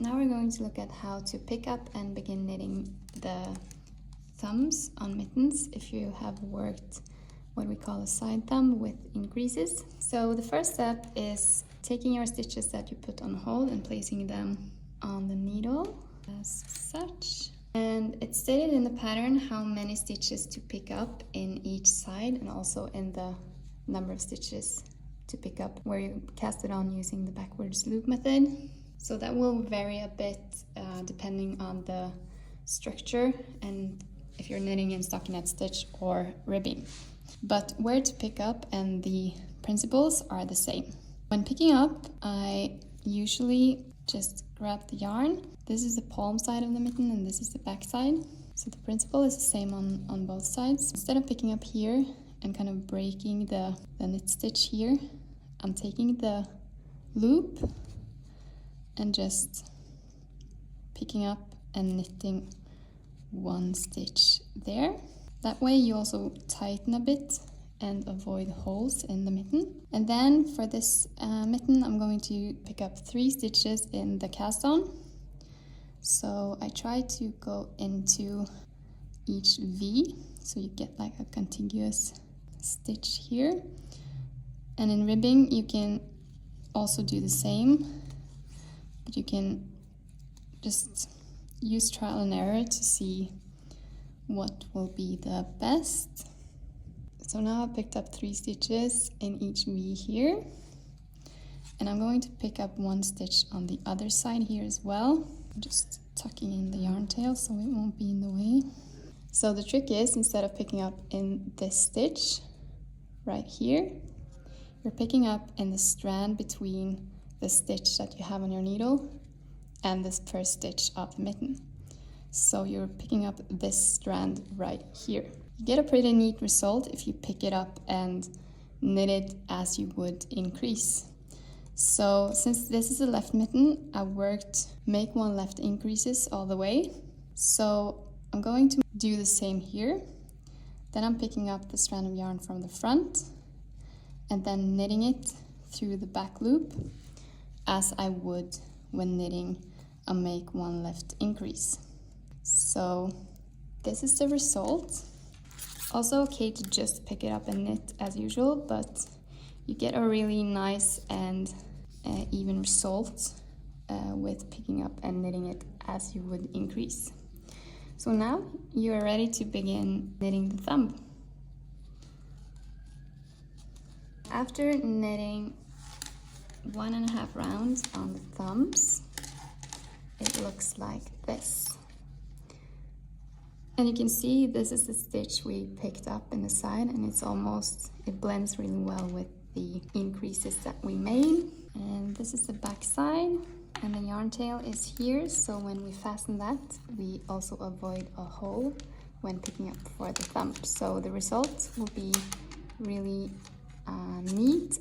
Now we're going to look at how to pick up and begin knitting the thumbs on mittens if you have worked what we call a side thumb with increases. So the first step is taking your stitches that you put on hold and placing them on the needle as such. And it's stated in the pattern how many stitches to pick up in each side and also in the number of stitches to pick up where you cast it on using the backwards loop method. So that will vary a bit depending on the structure and if you're knitting in stockinette stitch or ribbing. But where to pick up and the principles are the same. When picking up, I usually just grab the yarn. This is the palm side of the mitten and this is the back side. So the principle is the same on both sides. Instead of picking up here and kind of breaking the knit stitch here, I'm taking the loop and just picking up and knitting one stitch there. That way you also tighten a bit and avoid holes in the mitten. And then for this mitten, I'm going to pick up 3 stitches in the cast on. So I try to go into each V, so you get like a contiguous stitch here. And in ribbing, you can also do the same, but you can just use trial and error to see what will be the best. So now I've picked up 3 stitches in each V here, and I'm going to pick up 1 stitch on the other side here as well. I'm just tucking in the yarn tail so it won't be in the way. So the trick is, instead of picking up in this stitch right here, you're picking up in the strand between the stitch that you have on your needle and this first stitch of the mitten. So you're picking up this strand right here. You get a pretty neat result if you pick it up and knit it as you would increase. So since this is a left mitten, I worked make 1 left increases all the way. So I'm going to do the same here. Then I'm picking up the strand of yarn from the front and then knitting it through the back loop as I would when knitting a make 1 left increase. So this is the result. Also okay to just pick it up and knit as usual, but you get a really nice and even result with picking up and knitting it as you would increase. So now you are ready to begin knitting the thumb. After knitting 1.5 rounds on the thumbs, it looks like this. And you can see this is the stitch we picked up in the side, and it blends really well with the increases that we made. And this is the back side, and the yarn tail is here, so when we fasten that, we also avoid a hole when picking up for the thumb. So the result will be really neat